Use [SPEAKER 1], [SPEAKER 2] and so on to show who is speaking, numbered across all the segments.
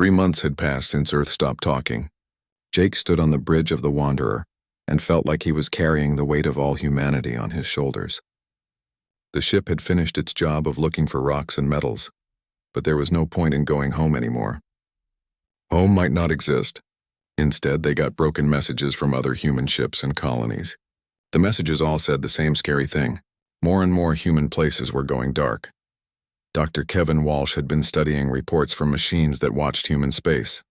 [SPEAKER 1] 3 months had passed since Earth stopped talking. Jake stood on the bridge of the Wanderer and felt like he was carrying the weight of all humanity on his shoulders. The ship had finished its job of looking for rocks and metals, but there was no point in going home anymore. Home might not exist. Instead, they got broken messages from other human ships and colonies. The messages all said the same scary thing. More and more human places were going dark. Dr. Kevin Walsh had been studying reports from machines that watched human space.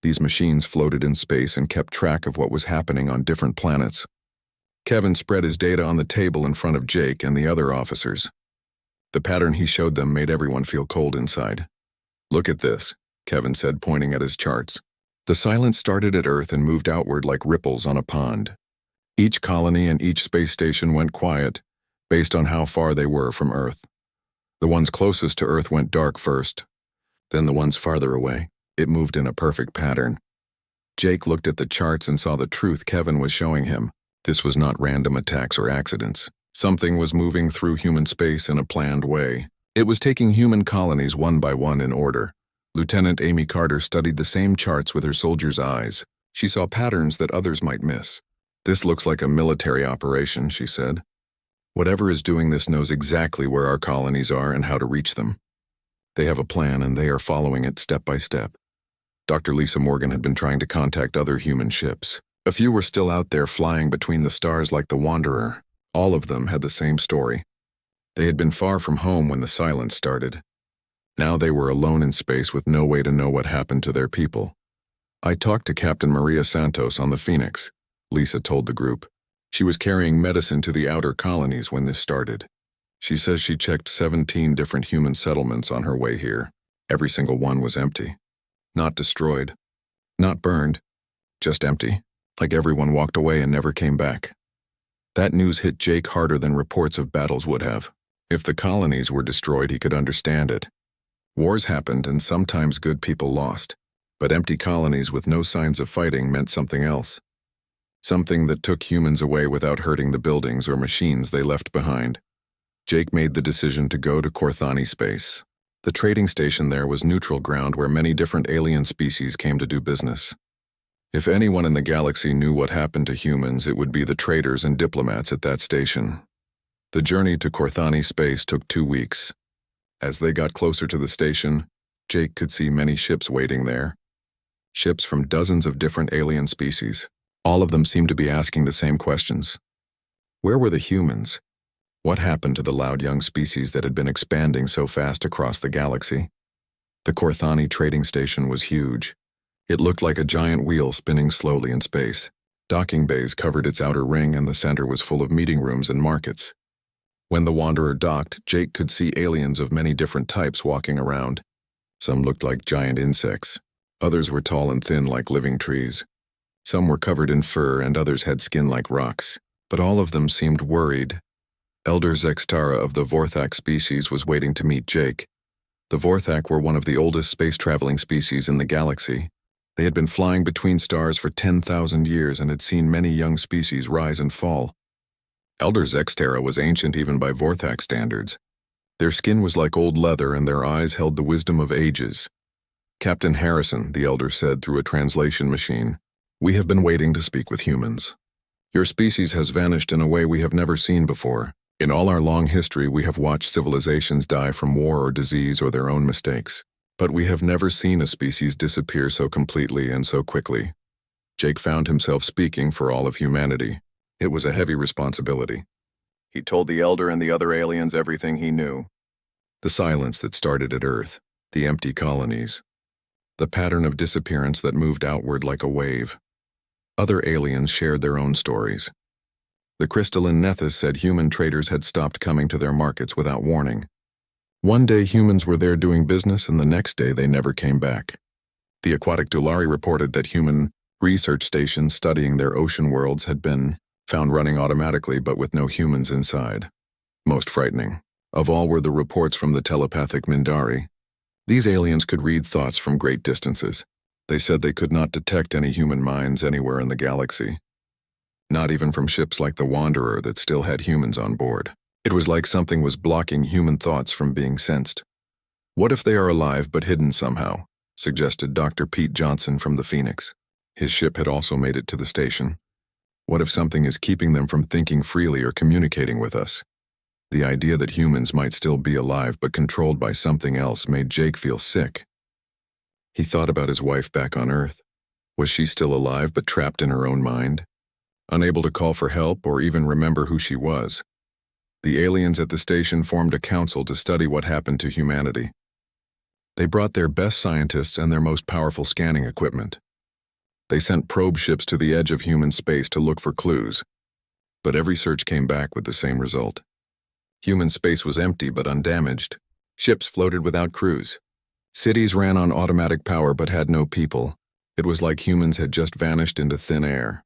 [SPEAKER 1] These machines floated in space and kept track of what was happening on different planets. Kevin spread his data on the table in front of Jake and the other officers. The pattern he showed them made everyone feel cold inside. "Look at this," Kevin said, pointing at his charts. The silence started at Earth and moved outward like ripples on a pond. Each colony and each space station went quiet, based on how far they were from Earth. The ones closest to Earth went dark first, then the ones farther away. It moved in a perfect pattern. Jake looked at the charts and saw the truth Kevin was showing him. This was not random attacks or accidents. Something was moving through human space in a planned way. It was taking human colonies one by one in order. Lieutenant Amy Carter studied the same charts with her soldier's eyes. She saw patterns that others might miss. "This looks like a military operation," she said. "Whatever is doing this knows exactly where our colonies are and how to reach them. They have a plan and they are following it step by step." Dr. Lisa Morgan had been trying to contact other human ships. A few were still out there flying between the stars like the Wanderer. All of them had the same story. They had been far from home when the silence started. Now they were alone in space with no way to know what happened to their people. "I talked to Captain Maria Santos on the Phoenix," Lisa told the group. "She was carrying medicine to the outer colonies when this started. She says she checked 17 different human settlements on her way here. Every single one was empty. Not destroyed. Not burned. Just empty. Like everyone walked away and never came back." That news hit Jake harder than reports of battles would have. If the colonies were destroyed, he could understand it. Wars happened and sometimes good people lost. But empty colonies with no signs of fighting meant something else. Something that took humans away without hurting the buildings or machines they left behind. Jake made the decision to go to Corthani space. The trading station there was neutral ground where many different alien species came to do business. If anyone in the galaxy knew what happened to humans, it would be the traders and diplomats at that station. The journey to Corthani space took 2 weeks. As they got closer to the station, Jake could see many ships waiting there. Ships from dozens of different alien species. All of them seemed to be asking the same questions. Where were the humans? What happened to the loud young species that had been expanding so fast across the galaxy? The Corthani trading station was huge. It looked like a giant wheel spinning slowly in space. Docking bays covered its outer ring and the center was full of meeting rooms and markets. When the Wanderer docked, Jake could see aliens of many different types walking around. Some looked like giant insects. Others were tall and thin like living trees. Some were covered in fur and others had skin like rocks. But all of them seemed worried. Elder Zextara of the Vorthak species was waiting to meet Jake. The Vorthak were one of the oldest space-traveling species in the galaxy. They had been flying between stars for 10,000 years and had seen many young species rise and fall. Elder Zextara was ancient even by Vorthak standards. Their skin was like old leather and their eyes held the wisdom of ages. "Captain Harrison," the Elder said through a translation machine, "we have been waiting to speak with humans. Your species has vanished in a way we have never seen before. In all our long history, we have watched civilizations die from war or disease or their own mistakes. But we have never seen a species disappear so completely and so quickly." Jake found himself speaking for all of humanity. It was a heavy responsibility. He told the Elder and the other aliens everything he knew. The silence that started at Earth, the empty colonies, the pattern of disappearance that moved outward like a wave. Other aliens shared their own stories. The crystalline Nethys said human traders had stopped coming to their markets without warning. One day humans were there doing business and the next day they never came back. The aquatic Dulari reported that human research stations studying their ocean worlds had been found running automatically but with no humans inside. Most frightening of all were the reports from the telepathic Mindari. These aliens could read thoughts from great distances. They said they could not detect any human minds anywhere in the galaxy. Not even from ships like the Wanderer that still had humans on board. It was like something was blocking human thoughts from being sensed. What if they are alive but hidden somehow? suggested Dr. Pete Johnson from the Phoenix. His ship had also made it to the station. What if something is keeping them from thinking freely or communicating with us? The idea that humans might still be alive but controlled by something else made Jake feel sick. He thought about his wife back on Earth. Was she still alive but trapped in her own mind? Unable to call for help or even remember who she was? The aliens at the station formed a council to study what happened to humanity. They brought their best scientists and their most powerful scanning equipment. They sent probe ships to the edge of human space to look for clues. But every search came back with the same result. Human space was empty but undamaged. Ships floated without crews. Cities ran on automatic power but had no people. It was like humans had just vanished into thin air.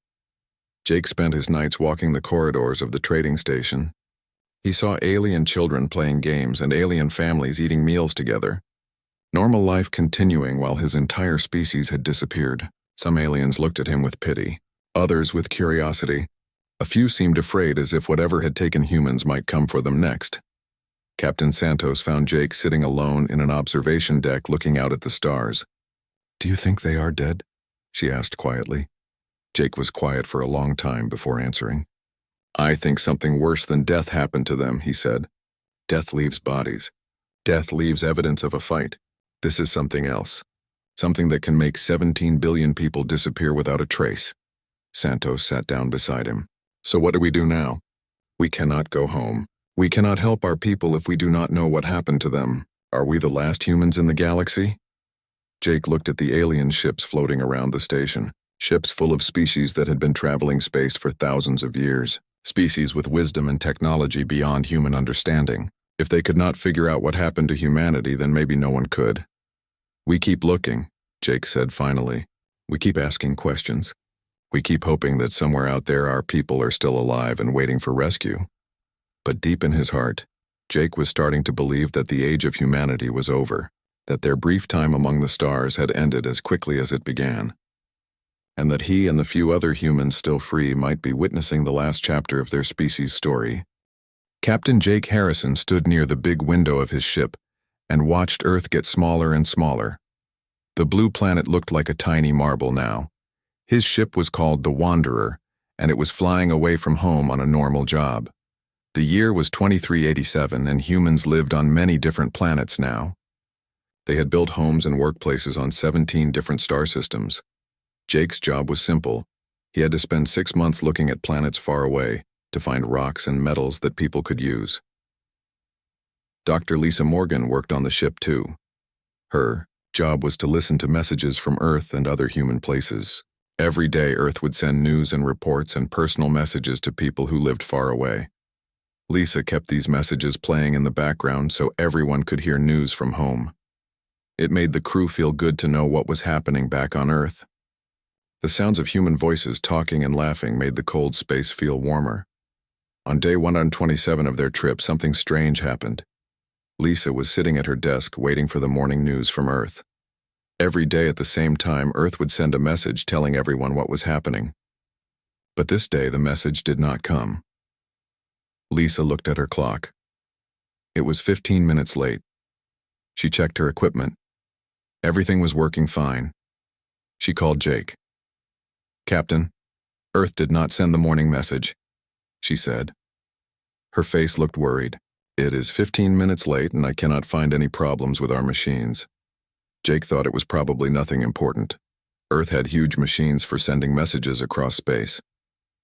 [SPEAKER 1] Jake spent his nights walking the corridors of the trading station. He saw alien children playing games and alien families eating meals together. Normal life continuing while his entire species had disappeared. Some aliens looked at him with pity, others with curiosity. A few seemed afraid, as if whatever had taken humans might come for them next. Captain Santos found Jake sitting alone in an observation deck looking out at the stars. "Do you think they are dead?" she asked quietly. Jake was quiet for a long time before answering. "I think something worse than death happened to them," he said. "Death leaves bodies. Death leaves evidence of a fight. This is something else. Something that can make 17 billion people disappear without a trace." Santos sat down beside him. "So what do we do now? We cannot go home. We cannot help our people if we do not know what happened to them. Are we the last humans in the galaxy?" Jake looked at the alien ships floating around the station, ships full of species that had been traveling space for thousands of years, species with wisdom and technology beyond human understanding. If they could not figure out what happened to humanity, then maybe no one could. "We keep looking," Jake said finally. "We keep asking questions. We keep hoping that somewhere out there our people are still alive and waiting for rescue." But deep in his heart, Jake was starting to believe that the age of humanity was over, that their brief time among the stars had ended as quickly as it began, and that he and the few other humans still free might be witnessing the last chapter of their species' story. Captain Jake Harrison stood near the big window of his ship and watched Earth get smaller and smaller. The blue planet looked like a tiny marble now. His ship was called the Wanderer, and it was flying away from home on a normal job. The year was 2387, and humans lived on many different planets now. They had built homes and workplaces on 17 different star systems. Jake's job was simple. He had to spend 6 months looking at planets far away to find rocks and metals that people could use. Dr. Lisa Morgan worked on the ship too. Her job was to listen to messages from Earth and other human places. Every day, Earth would send news and reports and personal messages to people who lived far away. Lisa kept these messages playing in the background so everyone could hear news from home. It made the crew feel good to know what was happening back on Earth. The sounds of human voices talking and laughing made the cold space feel warmer. On day 127 of their trip, something strange happened. Lisa was sitting at her desk waiting for the morning news from Earth. Every day at the same time, Earth would send a message telling everyone what was happening. But this day, the message did not come. Lisa looked at her clock. It was 15 minutes late. She checked her equipment. Everything was working fine. She called Jake. "Captain, Earth did not send the morning message," she said. Her face looked worried. "It is 15 minutes late and I cannot find any problems with our machines." Jake thought it was probably nothing important. Earth had huge machines for sending messages across space.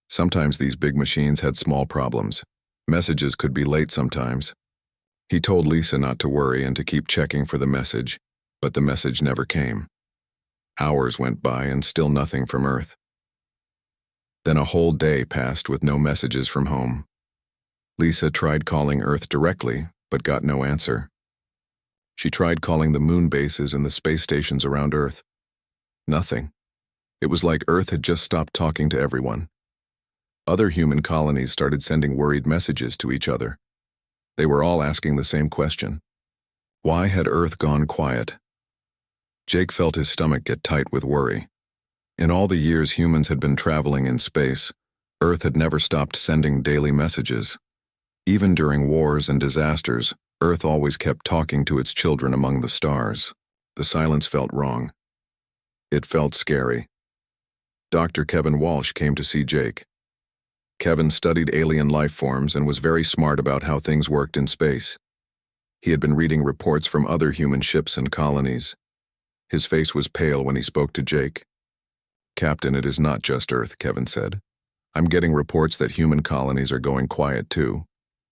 [SPEAKER 1] Sometimes these big machines had small problems. Messages could be late sometimes. He told Lisa not to worry and to keep checking for the message, but the message never came. Hours went by and still nothing from Earth. Then a whole day passed with no messages from home. Lisa tried calling Earth directly, but got no answer. She tried calling the moon bases and the space stations around Earth. Nothing. It was like Earth had just stopped talking to everyone. Other human colonies started sending worried messages to each other. They were all asking the same question. Why had Earth gone quiet? Jake felt his stomach get tight with worry. In all the years humans had been traveling in space, Earth had never stopped sending daily messages. Even during wars and disasters, Earth always kept talking to its children among the stars. The silence felt wrong. It felt scary. Dr. Kevin Walsh came to see Jake. Kevin studied alien life forms and was very smart about how things worked in space. He had been reading reports from other human ships and colonies. His face was pale when he spoke to Jake. "Captain, it is not just Earth," Kevin said. "I'm getting reports that human colonies are going quiet too.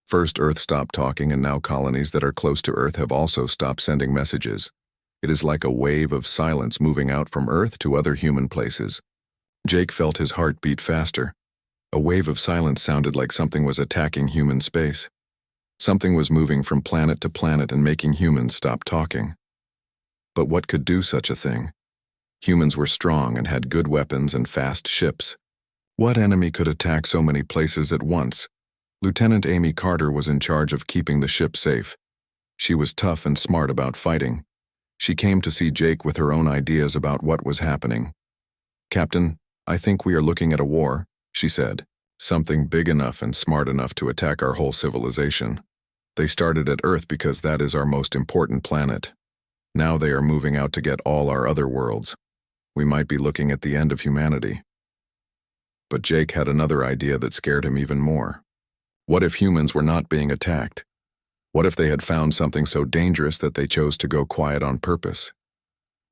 [SPEAKER 1] First Earth stopped talking, and now colonies that are close to Earth have also stopped sending messages. It is like a wave of silence moving out from Earth to other human places." Jake felt his heart beat faster. A wave of silence sounded like something was attacking human space. Something was moving from planet to planet and making humans stop talking. But what could do such a thing? Humans were strong and had good weapons and fast ships. What enemy could attack so many places at once? Lieutenant Amy Carter was in charge of keeping the ship safe. She was tough and smart about fighting. She came to see Jake with her own ideas about what was happening. "Captain, I think we are looking at a war," she said. "Something big enough and smart enough to attack our whole civilization. They started at Earth because that is our most important planet. Now they are moving out to get all our other worlds. We might be looking at the end of humanity." But Jake had another idea that scared him even more. What if humans were not being attacked? What if they had found something so dangerous that they chose to go quiet on purpose?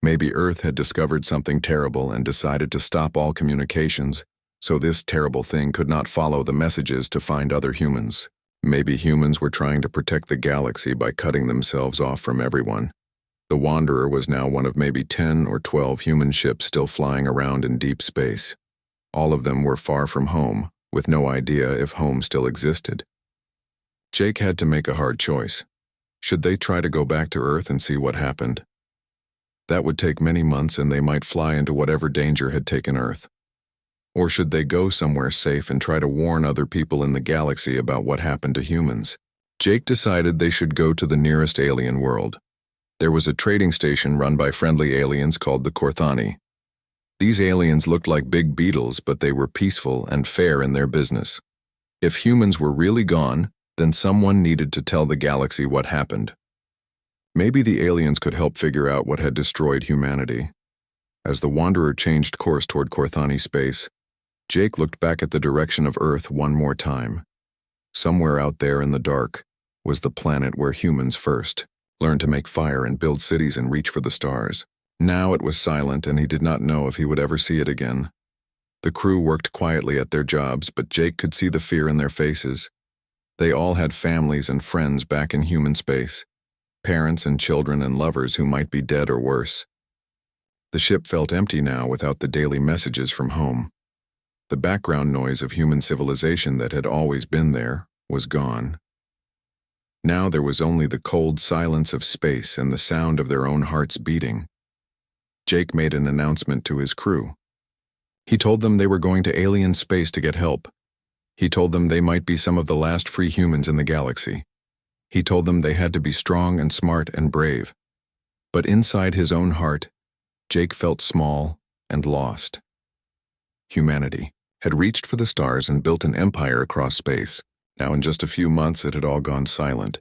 [SPEAKER 1] Maybe Earth had discovered something terrible and decided to stop all communications, so this terrible thing could not follow the messages to find other humans. Maybe humans were trying to protect the galaxy by cutting themselves off from everyone. The Wanderer was now one of maybe 10 or 12 human ships still flying around in deep space. All of them were far from home, with no idea if home still existed. Jake had to make a hard choice. Should they try to go back to Earth and see what happened? That would take many months, and they might fly into whatever danger had taken Earth. Or should they go somewhere safe and try to warn other people in the galaxy about what happened to humans? Jake decided they should go to the nearest alien world. There was a trading station run by friendly aliens called the Korthani. These aliens looked like big beetles, but they were peaceful and fair in their business. If humans were really gone, then someone needed to tell the galaxy what happened. Maybe the aliens could help figure out what had destroyed humanity. As the Wanderer changed course toward Korthani space, Jake looked back at the direction of Earth one more time. Somewhere out there in the dark was the planet where humans first learned to make fire and build cities and reach for the stars. Now it was silent, and he did not know if he would ever see it again. The crew worked quietly at their jobs, but Jake could see the fear in their faces. They all had families and friends back in human space. Parents and children and lovers who might be dead or worse. The ship felt empty now without the daily messages from home. The background noise of human civilization that had always been there was gone. Now there was only the cold silence of space and the sound of their own hearts beating. Jake made an announcement to his crew. He told them they were going to alien space to get help. He told them they might be some of the last free humans in the galaxy. He told them they had to be strong and smart and brave. But inside his own heart, Jake felt small and lost. Humanity had reached for the stars and built an empire across space. Now in just a few months it had all gone silent.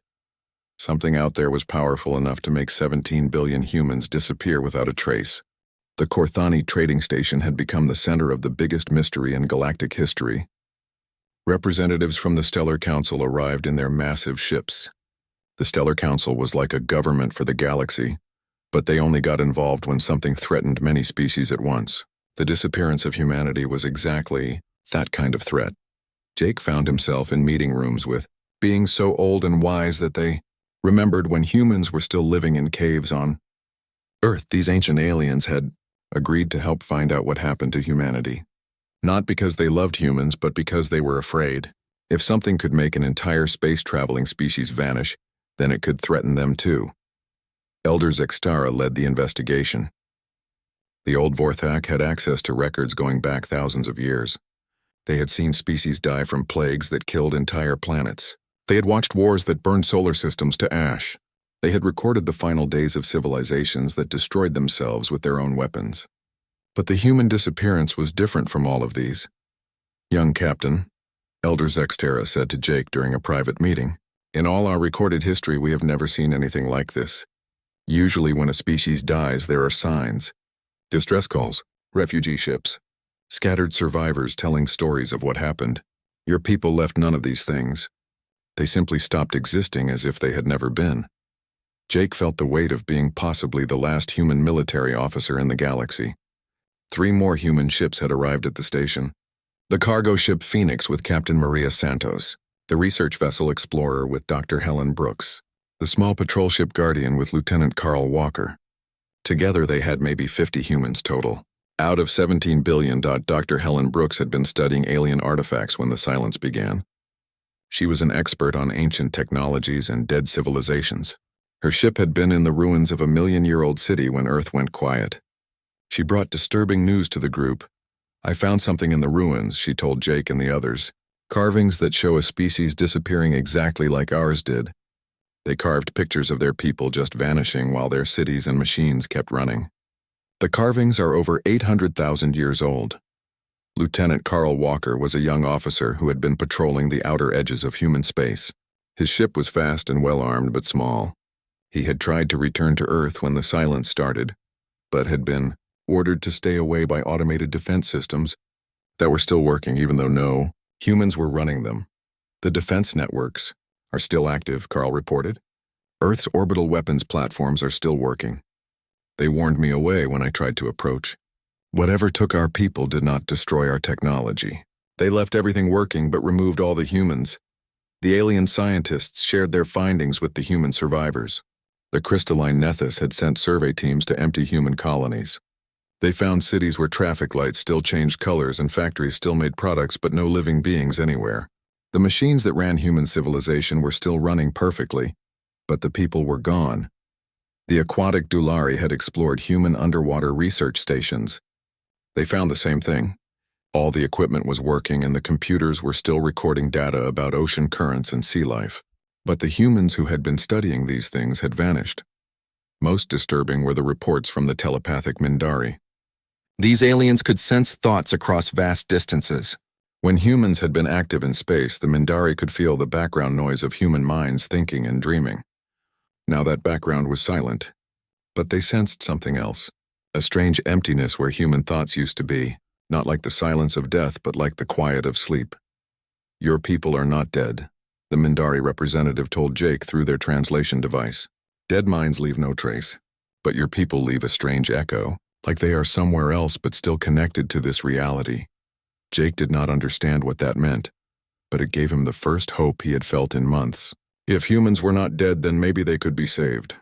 [SPEAKER 1] Something out there was powerful enough to make 17 billion humans disappear without a trace. The Korthani trading station had become the center of the biggest mystery in galactic history. Representatives from the Stellar Council arrived in their massive ships. The Stellar Council was like a government for the galaxy, but they only got involved when something threatened many species at once. The disappearance of humanity was exactly that kind of threat. Jake found himself in meeting rooms with beings so old and wise that they remembered when humans were still living in caves on Earth. These ancient aliens had agreed to help find out what happened to humanity. Not because they loved humans, but because they were afraid. If something could make an entire space-traveling species vanish, then it could threaten them too. Elder Zextara led the investigation. The old Vorthak had access to records going back thousands of years. They had seen species die from plagues that killed entire planets. They had watched wars that burned solar systems to ash. They had recorded the final days of civilizations that destroyed themselves with their own weapons. But the human disappearance was different from all of these. "Young Captain," Elder Zextara said to Jake during a private meeting, "in all our recorded history we have never seen anything like this. Usually when a species dies, there are signs. Distress calls, refugee ships, scattered survivors telling stories of what happened. Your people left none of these things. They simply stopped existing as if they had never been. Jake felt the weight of being possibly the last human military officer in the galaxy. 3 more human ships had arrived at the station. The cargo ship Phoenix with Captain Maria Santos, the research vessel Explorer with Dr. Helen Brooks, the small patrol ship Guardian with Lieutenant Carl Walker. Together they had maybe 50 humans total. Out of 17 billion, Dr. Helen Brooks had been studying alien artifacts when the silence began. She was an expert on ancient technologies and dead civilizations. Her ship had been in the ruins of a million-year-old city when Earth went quiet. She brought disturbing news to the group. "I found something in the ruins," she told Jake and the others. "Carvings that show a species disappearing exactly like ours did." They carved pictures of their people just vanishing while their cities and machines kept running. The carvings are over 800,000 years old. Lieutenant Carl Walker was a young officer who had been patrolling the outer edges of human space. His ship was fast and well-armed but small. He had tried to return to Earth when the silence started, but had been ordered to stay away by automated defense systems that were still working even though no humans were running them. "The defense networks are still active," Carl reported. "Earth's orbital weapons platforms are still working. They warned me away when I tried to approach. Whatever took our people did not destroy our technology. They left everything working but removed all the humans. The alien scientists shared their findings with the human survivors. The crystalline Nethys had sent survey teams to empty human colonies. They found cities where traffic lights still changed colors and factories still made products but no living beings anywhere. The machines that ran human civilization were still running perfectly, but the people were gone. The aquatic Dulari had explored human underwater research stations. They found the same thing. All the equipment was working and the computers were still recording data about ocean currents and sea life. But the humans who had been studying these things had vanished. Most disturbing were the reports from the telepathic Mindari. These aliens could sense thoughts across vast distances. When humans had been active in space, the Mindari could feel the background noise of human minds thinking and dreaming. Now that background was silent, but they sensed something else. A strange emptiness where human thoughts used to be, not like the silence of death but like the quiet of sleep. "Your people are not dead," the Mindari representative told Jake through their translation device. "Dead minds leave no trace, but your people leave a strange echo, like they are somewhere else but still connected to this reality." Jake did not understand what that meant, but it gave him the first hope he had felt in months. If humans were not dead, then maybe they could be saved.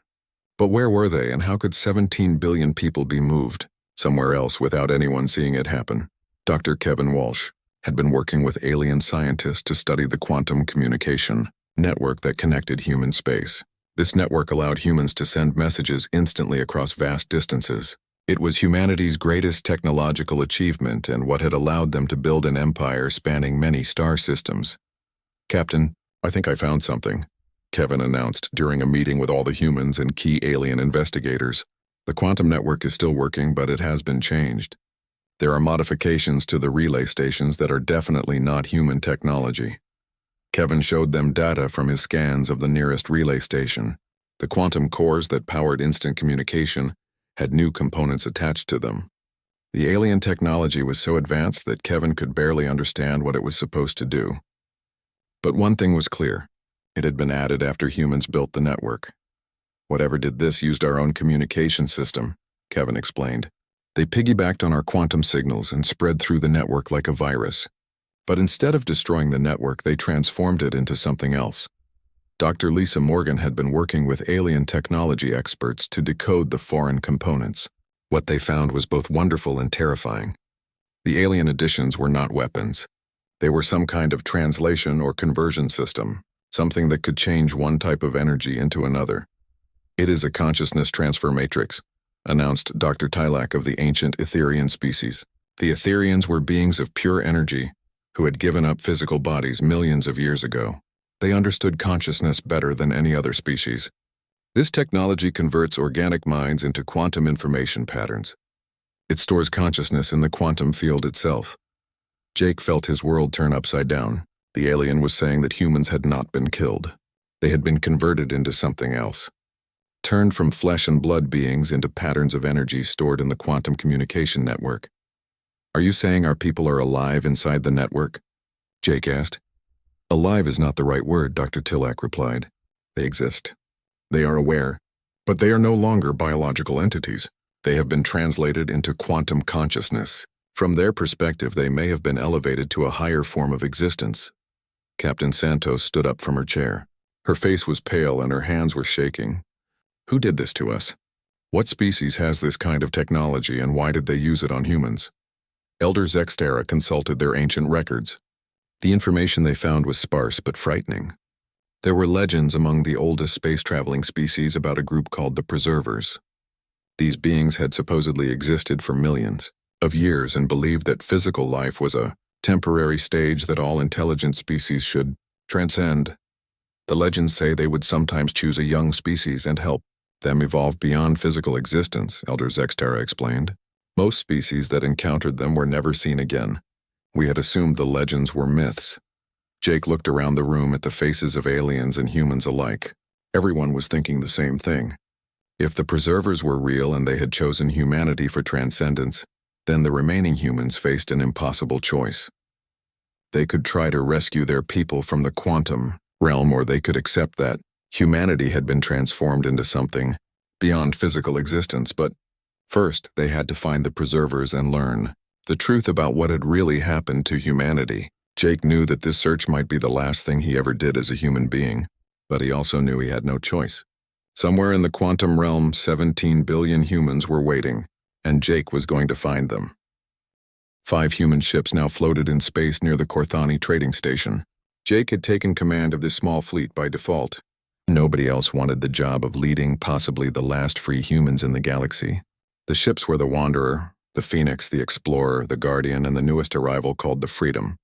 [SPEAKER 1] But where were they, and how could 17 billion people be moved somewhere else without anyone seeing it happen? Dr. Kevin Walsh had been working with alien scientists to study the quantum communication network that connected human space. This network allowed humans to send messages instantly across vast distances. It was humanity's greatest technological achievement and what had allowed them to build an empire spanning many star systems. "Captain, I think I found something," Kevin announced during a meeting with all the humans and key alien investigators. "The quantum network is still working, but it has been changed. There are modifications to the relay stations that are definitely not human technology." Kevin showed them data from his scans of the nearest relay station. The quantum cores that powered instant communication had new components attached to them. The alien technology was so advanced that Kevin could barely understand what it was supposed to do. But one thing was clear. It had been added after humans built the network. "Whatever did this used our own communication system," Kevin explained. "They piggybacked on our quantum signals and spread through the network like a virus. But instead of destroying the network, they transformed it into something else." Dr. Lisa Morgan had been working with alien technology experts to decode the foreign components. What they found was both wonderful and terrifying. The alien additions were not weapons. They were some kind of translation or conversion system, something that could change one type of energy into another. "It is a consciousness transfer matrix," announced Dr. Tylak of the ancient Etherian species. The Etherians were beings of pure energy who had given up physical bodies millions of years ago. They understood consciousness better than any other species. "This technology converts organic minds into quantum information patterns. It stores consciousness in the quantum field itself." Jake felt his world turn upside down. The alien was saying that humans had not been killed. They had been converted into something else. turned from flesh and blood beings into patterns of energy stored in the quantum communication network. Are you saying our people are alive inside the network? Jake asked. Alive is not the right word, Dr. Tilak replied. They exist. They are aware, but they are no longer biological entities. They have been translated into quantum consciousness. From their perspective, they may have been elevated to a higher form of existence. Captain Santos stood up from her chair. Her face was pale and her hands were shaking. Who did this to us? What species has this kind of technology and why did they use it on humans? Elder Zextera consulted their ancient records. The information they found was sparse but frightening. There were legends among the oldest space-traveling species about a group called the Preservers. These beings had supposedly existed for millions of years and believed that physical life was a temporary stage that all intelligent species should transcend. The legends say they would sometimes choose a young species and help them evolve beyond physical existence, Elder Zextera explained. Most species that encountered them were never seen again. We had assumed the legends were myths. Jake looked around the room at the faces of aliens and humans alike. Everyone was thinking the same thing. If the Preservers were real and they had chosen humanity for transcendence, then the remaining humans faced an impossible choice. They could try to rescue their people from the quantum realm, or they could accept that humanity had been transformed into something beyond physical existence. But first, they had to find the Preservers and learn the truth about what had really happened to humanity. Jake knew that this search might be the last thing he ever did as a human being, but he also knew he had no choice. Somewhere in the quantum realm, 17 billion humans were waiting, and Jake was going to find them. 5 human ships now floated in space near the Korthani trading station. Jake had taken command of this small fleet by default. Nobody else wanted the job of leading possibly the last free humans in the galaxy. The ships were the Wanderer, the Phoenix, the Explorer, the Guardian, and the newest arrival called the Freedom.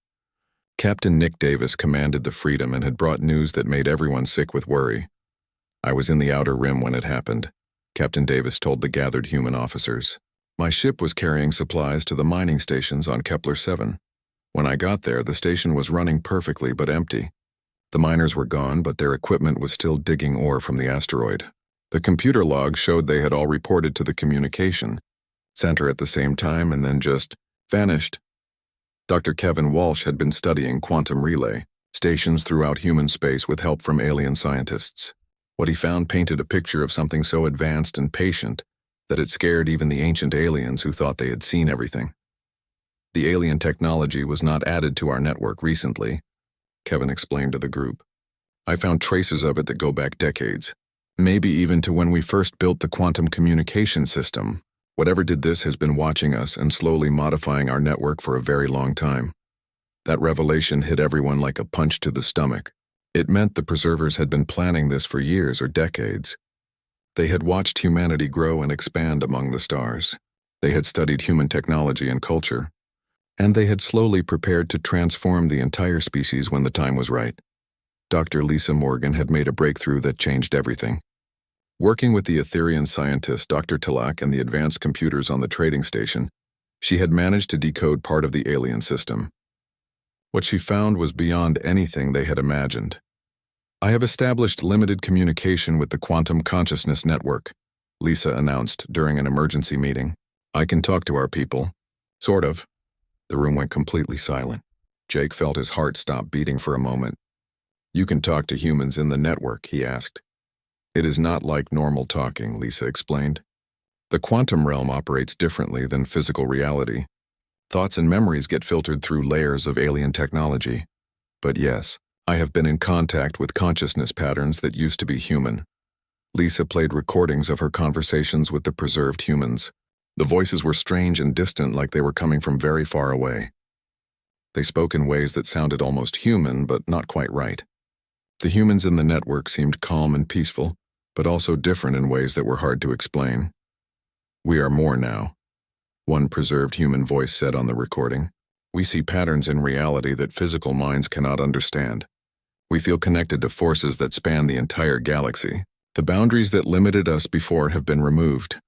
[SPEAKER 1] Captain Nick Davis commanded the Freedom and had brought news that made everyone sick with worry. I was in the Outer Rim when it happened, Captain Davis told the gathered human officers. My ship was carrying supplies to the mining stations on Kepler 7. When I got there, the station was running perfectly but empty. The miners were gone, but their equipment was still digging ore from the asteroid. The computer logs showed they had all reported to the communication center at the same time and then just vanished. Dr. Kevin Walsh had been studying quantum relay stations throughout human space with help from alien scientists. What he found painted a picture of something so advanced and patient that it scared even the ancient aliens who thought they had seen everything. The alien technology was not added to our network recently, Kevin explained to the group. I found traces of it that go back decades, maybe even to when we first built the quantum communication system. Whatever did this has been watching us and slowly modifying our network for a very long time. That revelation hit everyone like a punch to the stomach. It meant the Preservers had been planning this for years or decades. They had watched humanity grow and expand among the stars. They had studied human technology and culture, and they had slowly prepared to transform the entire species when the time was right. Dr. Lisa Morgan had made a breakthrough that changed everything. Working with the Etherean scientist Dr. Tilak and the advanced computers on the trading station, she had managed to decode part of the alien system. What she found was beyond anything they had imagined. I have established limited communication with the Quantum Consciousness Network, Lisa announced during an emergency meeting. I can talk to our people. Sort of. The room went completely silent. Jake felt his heart stop beating for a moment. You can talk to humans in the network, he asked. It is not like normal talking, Lisa explained. The quantum realm operates differently than physical reality. Thoughts and memories get filtered through layers of alien technology. But yes, I have been in contact with consciousness patterns that used to be human. Lisa played recordings of her conversations with the preserved humans. The voices were strange and distant, like they were coming from very far away. They spoke in ways that sounded almost human, but not quite right. The humans in the network seemed calm and peaceful, but also different in ways that were hard to explain. We are more now, one preserved human voice said on the recording. We see patterns in reality that physical minds cannot understand. We feel connected to forces that span the entire galaxy. The boundaries that limited us before have been removed.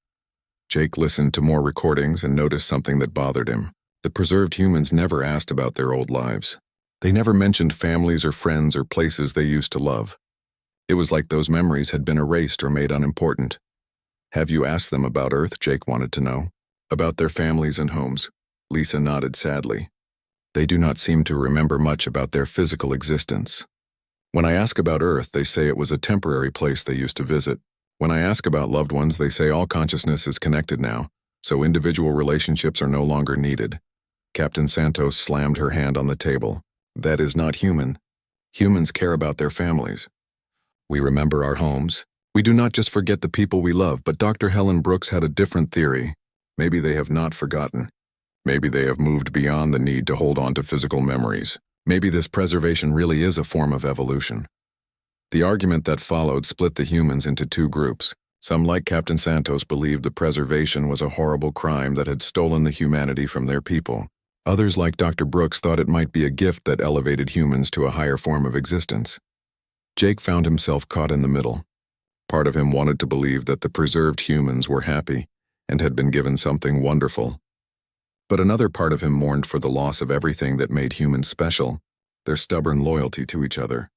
[SPEAKER 1] Jake listened to more recordings and noticed something that bothered him. The preserved humans never asked about their old lives. They never mentioned families or friends or places they used to love. It was like those memories had been erased or made unimportant. Have you asked them about Earth? Jake wanted to know. About their families and homes. Lisa nodded sadly. They do not seem to remember much about their physical existence. When I ask about Earth, they say it was a temporary place they used to visit. When I ask about loved ones, they say all consciousness is connected now, so individual relationships are no longer needed. Captain Santos slammed her hand on the table. That is not human. Humans care about their families. We remember our homes. We do not just forget the people we love, but Dr. Helen Brooks had a different theory. Maybe they have not forgotten. Maybe they have moved beyond the need to hold on to physical memories. Maybe this preservation really is a form of evolution. The argument that followed split the humans into two groups. Some, like Captain Santos, believed the preservation was a horrible crime that had stolen the humanity from their people. Others, like Dr. Brooks, thought it might be a gift that elevated humans to a higher form of existence. Jake found himself caught in the middle. Part of him wanted to believe that the preserved humans were happy and had been given something wonderful. But another part of him mourned for the loss of everything that made humans special, their stubborn loyalty to each other,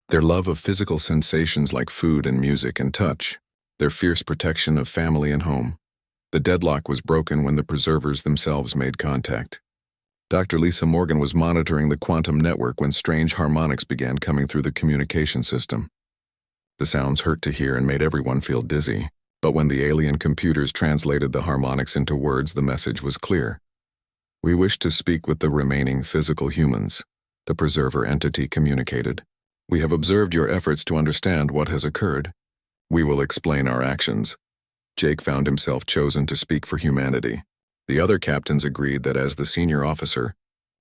[SPEAKER 1] their love of physical sensations like food and music and touch, their fierce protection of family and home. The deadlock was broken when the preservers themselves made contact. Dr. Lisa Morgan was monitoring the quantum network when strange harmonics began coming through the communication system. The sounds hurt to hear and made everyone feel dizzy, but when the alien computers translated the harmonics into words, the message was clear. We wish to speak with the remaining physical humans, the preserver entity communicated. We have observed your efforts to understand what has occurred. We will explain our actions. Jake found himself chosen to speak for humanity. The other captains agreed that as the senior officer,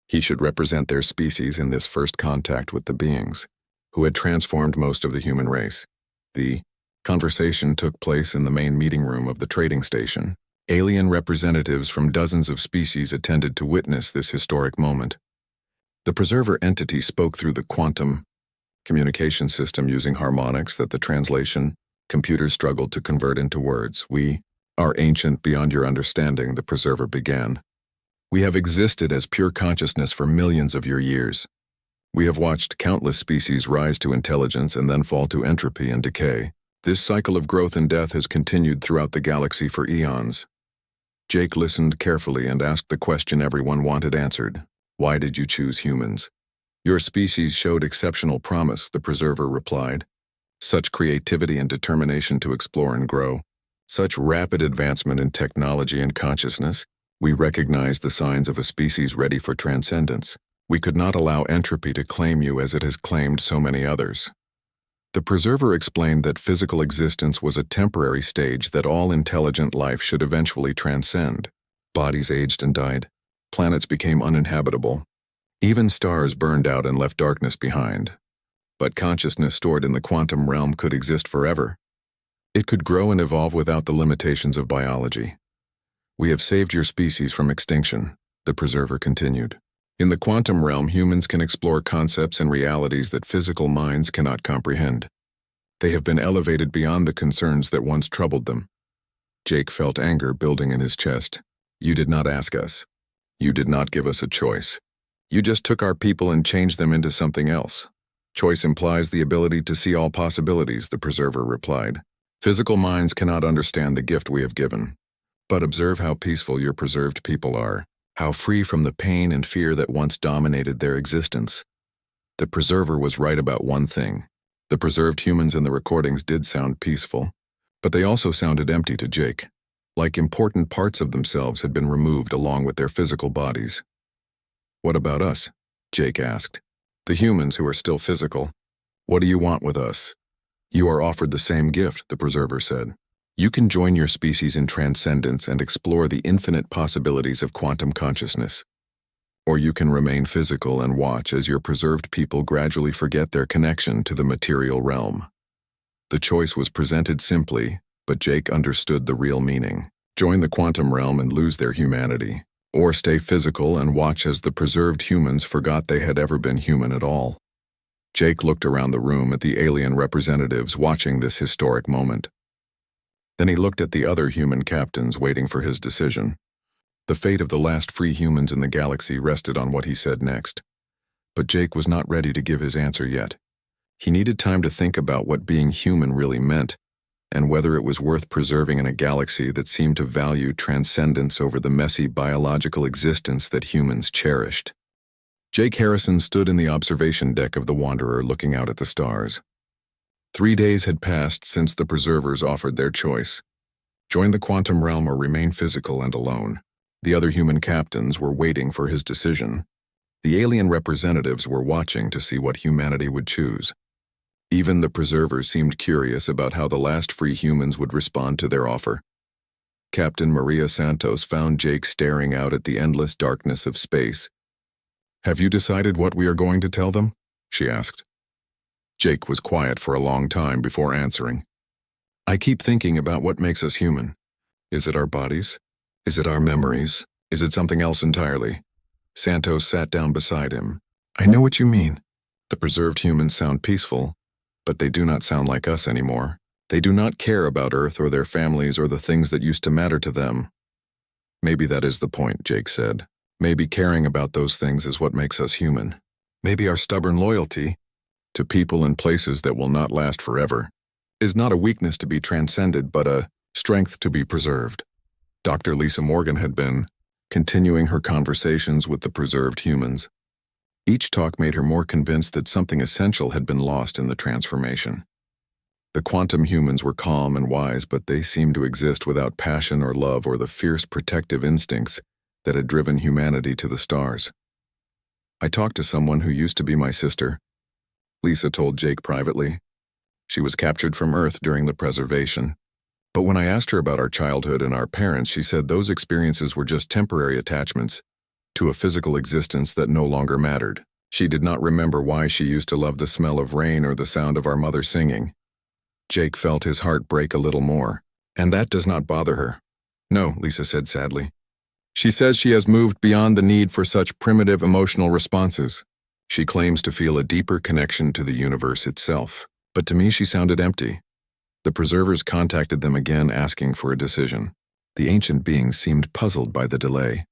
[SPEAKER 1] he should represent their species in this first contact with the beings, who had transformed most of the human race. The conversation took place in the main meeting room of the trading station. Alien representatives from dozens of species attended to witness this historic moment. The preserver entity spoke through the quantum communication system using harmonics that the translation computers struggled to convert into words. We are ancient beyond your understanding, the preserver began. We have existed as pure consciousness for millions of your years. We have watched countless species rise to intelligence and then fall to entropy and decay. This cycle of growth and death has continued throughout the galaxy for eons. Jake listened carefully and asked the question everyone wanted answered. Why did you choose humans? Your species showed exceptional promise, the preserver replied. Such creativity and determination to explore and grow. Such rapid advancement in technology and consciousness. We recognized the signs of a species ready for transcendence. We could not allow entropy to claim you as it has claimed so many others. The preserver explained that physical existence was a temporary stage that all intelligent life should eventually transcend. Bodies aged and died. Planets became uninhabitable. Even stars burned out and left darkness behind. But consciousness stored in the quantum realm could exist forever. It could grow and evolve without the limitations of biology. We have saved your species from extinction, the preserver continued. In the quantum realm, humans can explore concepts and realities that physical minds cannot comprehend. They have been elevated beyond the concerns that once troubled them. Jake felt anger building in his chest. You did not ask us. You did not give us a choice. You just took our people and changed them into something else. Choice implies the ability to see all possibilities, the preserver replied. Physical minds cannot understand the gift we have given. But observe how peaceful your preserved people are. How free from the pain and fear that once dominated their existence. The preserver was right about one thing. The preserved humans in the recordings did sound peaceful, but they also sounded empty to Jake, like important parts of themselves had been removed along with their physical bodies. What about us? Jake asked. The humans who are still physical. What do you want with us? You are offered the same gift, the preserver said. You can join your species in transcendence and explore the infinite possibilities of quantum consciousness. Or you can remain physical and watch as your preserved people gradually forget their connection to the material realm. The choice was presented simply, but Jake understood the real meaning. Join the quantum realm and lose their humanity. Or stay physical and watch as the preserved humans forgot they had ever been human at all. Jake looked around the room at the alien representatives watching this historic moment. Then he looked at the other human captains waiting for his decision. The fate of the last free humans in the galaxy rested on what he said next. But Jake was not ready to give his answer yet. He needed time to think about what being human really meant, and whether it was worth preserving in a galaxy that seemed to value transcendence over the messy biological existence that humans cherished. Jake Harrison stood in the observation deck of the Wanderer looking out at the stars. 3 days had passed since the Preservers offered their choice: join the quantum realm or remain physical and alone. The other human captains were waiting for his decision. The alien representatives were watching to see what humanity would choose. Even the Preservers seemed curious about how the last free humans would respond to their offer. Captain Maria Santos found Jake staring out at the endless darkness of space. "Have you decided what we are going to tell them?" she asked. Jake was quiet for a long time before answering. "I keep thinking about what makes us human. Is it our bodies? Is it our memories? Is it something else entirely?" Santos sat down beside him. "I know what you mean. The preserved humans sound peaceful, but they do not sound like us anymore. They do not care about Earth or their families or the things that used to matter to them." "Maybe that is the point," Jake said. "Maybe caring about those things is what makes us human. Maybe our stubborn loyalty to people and places that will not last forever is not a weakness to be transcended, but a strength to be preserved." Dr. Lisa Morgan had been continuing her conversations with the preserved humans. Each talk made her more convinced that something essential had been lost in the transformation. The quantum humans were calm and wise, but they seemed to exist without passion or love or the fierce protective instincts that had driven humanity to the stars. "I talked to someone who used to be my sister," Lisa told Jake privately. "She was captured from Earth during the preservation. But when I asked her about our childhood and our parents, she said those experiences were just temporary attachments to a physical existence that no longer mattered. She did not remember why she used to love the smell of rain or the sound of our mother singing." Jake felt his heart break a little more. "And that does not bother her?" "No," Lisa said sadly. "She says she has moved beyond the need for such primitive emotional responses. She claims to feel a deeper connection to the universe itself. But to me she sounded empty." The Preservers contacted them again, asking for a decision. The ancient beings seemed puzzled by the delay.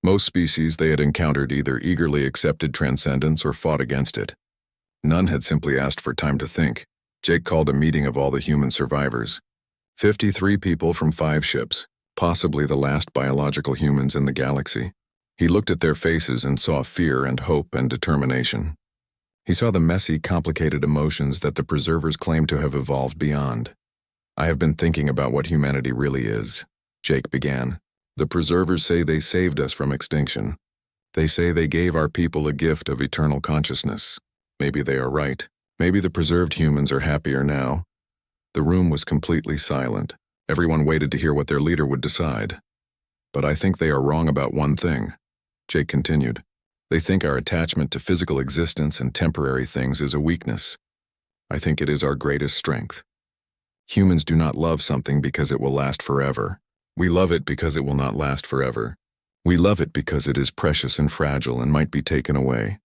[SPEAKER 1] Most species they had encountered either eagerly accepted transcendence or fought against it. None had simply asked for time to think. Jake called a meeting of all the human survivors. 53 people from 5 ships, possibly the last biological humans in the galaxy. He looked at their faces and saw fear and hope and determination. He saw the messy, complicated emotions that the Preservers claimed to have evolved beyond. "I have been thinking about what humanity really is," Jake began. "The Preservers say they saved us from extinction. They say they gave our people a gift of eternal consciousness. Maybe they are right. Maybe the preserved humans are happier now." The room was completely silent. Everyone waited to hear what their leader would decide. "But I think they are wrong about one thing," Jake continued. "They think our attachment to physical existence and temporary things is a weakness. I think it is our greatest strength. Humans do not love something because it will last forever. We love it because it will not last forever. We love it because it is precious and fragile and might be taken away."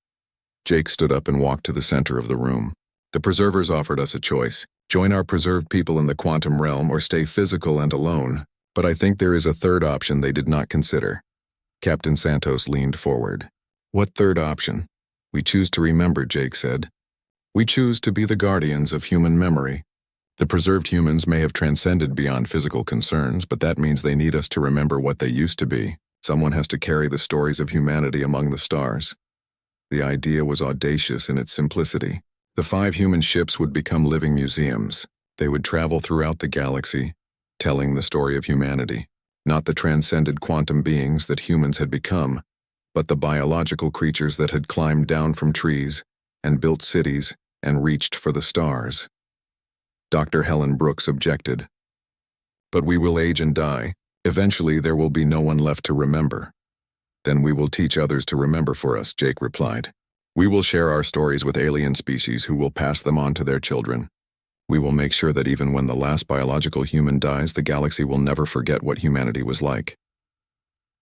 [SPEAKER 1] Jake stood up and walked to the center of the room. "The Preservers offered us a choice: join our preserved people in the quantum realm or stay physical and alone. But I think there is a third option they did not consider." Captain Santos leaned forward. "What third option?" "We choose to remember," Jake said. "We choose to be the guardians of human memory. The preserved humans may have transcended beyond physical concerns, but that means they need us to remember what they used to be. Someone has to carry the stories of humanity among the stars." The idea was audacious in its simplicity. The 5 human ships would become living museums. They would travel throughout the galaxy, telling the story of humanity. Not the transcended quantum beings that humans had become, but the biological creatures that had climbed down from trees and built cities and reached for the stars. Dr. Helen Brooks objected. "But we will age and die. Eventually there will be no one left to remember." "Then we will teach others to remember for us," Jake replied. "We will share our stories with alien species who will pass them on to their children. We will make sure that even when the last biological human dies, the galaxy will never forget what humanity was like."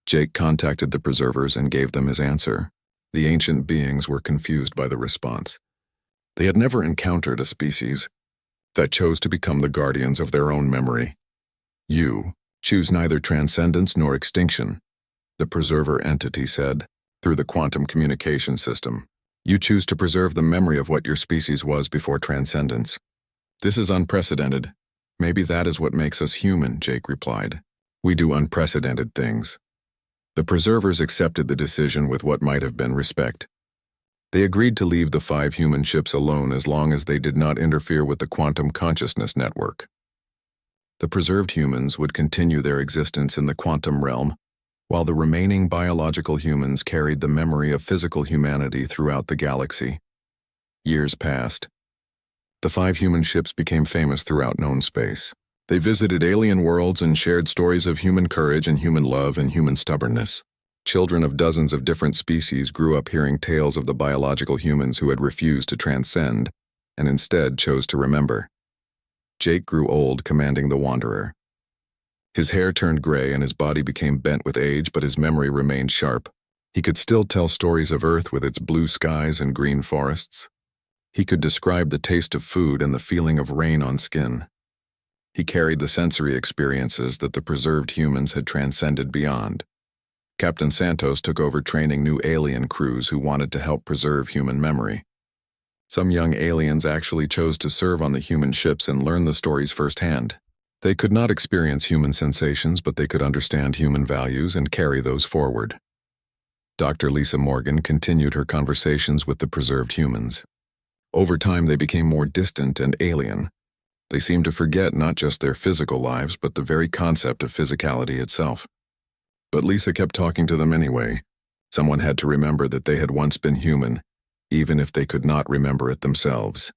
[SPEAKER 1] Jake contacted the Preservers and gave them his answer. The ancient beings were confused by the response. They had never encountered a species that chose to become the guardians of their own memory. "You choose neither transcendence nor extinction," the Preserver entity said, through the quantum communication system. You choose to preserve the memory of what your species was before transcendence. This is unprecedented. Maybe that is what makes us human, Jake replied. We do unprecedented things. The preservers accepted the decision with what might have been respect. They agreed to leave the 5 human ships alone as long as they did not interfere with the quantum consciousness network. The preserved humans would continue their existence in the quantum realm, while the remaining biological humans carried the memory of physical humanity throughout the galaxy. Years passed. The 5 human ships became famous throughout known space. They visited alien worlds and shared stories of human courage and human love and human stubbornness. Children of dozens of different species grew up hearing tales of the biological humans who had refused to transcend and instead chose to remember. Jake grew old commanding the Wanderer. His hair turned gray and his body became bent with age, but his memory remained sharp. He could still tell stories of Earth with its blue skies and green forests. He could describe the taste of food and the feeling of rain on skin. He carried the sensory experiences that the preserved humans had transcended beyond. Captain Santos took over training new alien crews who wanted to help preserve human memory. Some young aliens actually chose to serve on the human ships and learn the stories firsthand. They could not experience human sensations, but they could understand human values and carry those forward. Dr. Lisa Morgan continued her conversations with the preserved humans. Over time, they became more distant and alien. They seemed to forget not just their physical lives, but the very concept of physicality itself. But Lisa kept talking to them anyway. Someone had to remember that they had once been human, even if they could not remember it themselves.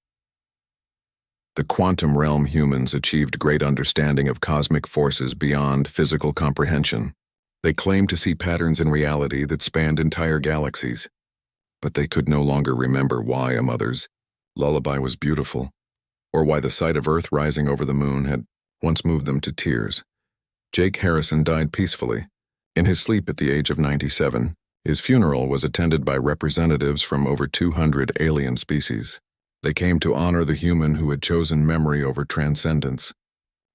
[SPEAKER 1] The quantum realm humans achieved great understanding of cosmic forces beyond physical comprehension. They claimed to see patterns in reality that spanned entire galaxies. But they could no longer remember why a mother's lullaby was beautiful, or why the sight of Earth rising over the moon had once moved them to tears. Jake Harrison died peacefully, in his sleep at the age of 97. His funeral was attended by representatives from over 200 alien species. They came to honor the human who had chosen memory over transcendence.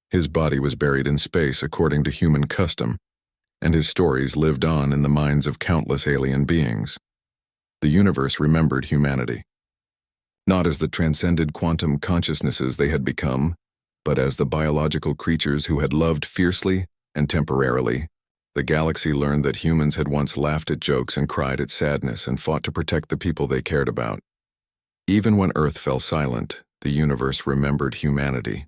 [SPEAKER 1] His body was buried in space according to human custom, and his stories lived on in the minds of countless alien beings. The universe remembered humanity, not as the transcended quantum consciousnesses they had become, but as the biological creatures who had loved fiercely and temporarily. The galaxy learned that humans had once laughed at jokes and cried at sadness and fought to protect the people they cared about. Even when Earth fell silent, the universe remembered humanity.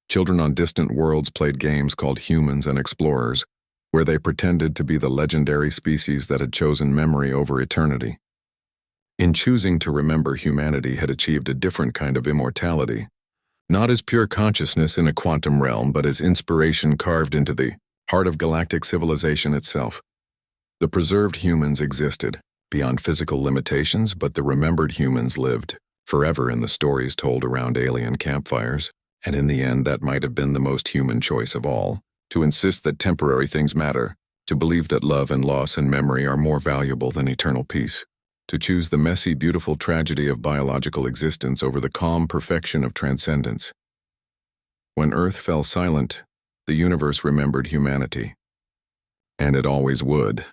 [SPEAKER 1] Children on distant worlds played games called Humans and Explorers, where they pretended to be the legendary species that had chosen memory over eternity. In choosing to remember, humanity had achieved a different kind of immortality, not as pure consciousness in a quantum realm, but as inspiration carved into the heart of galactic civilization itself. The preserved humans existed, beyond physical limitations, but the remembered humans lived forever in the stories told around alien campfires, and in the end that might have been the most human choice of all, to insist that temporary things matter, to believe that love and loss and memory are more valuable than eternal peace, to choose the messy, beautiful tragedy of biological existence over the calm perfection of transcendence. When Earth fell silent, the universe remembered humanity. And it always would.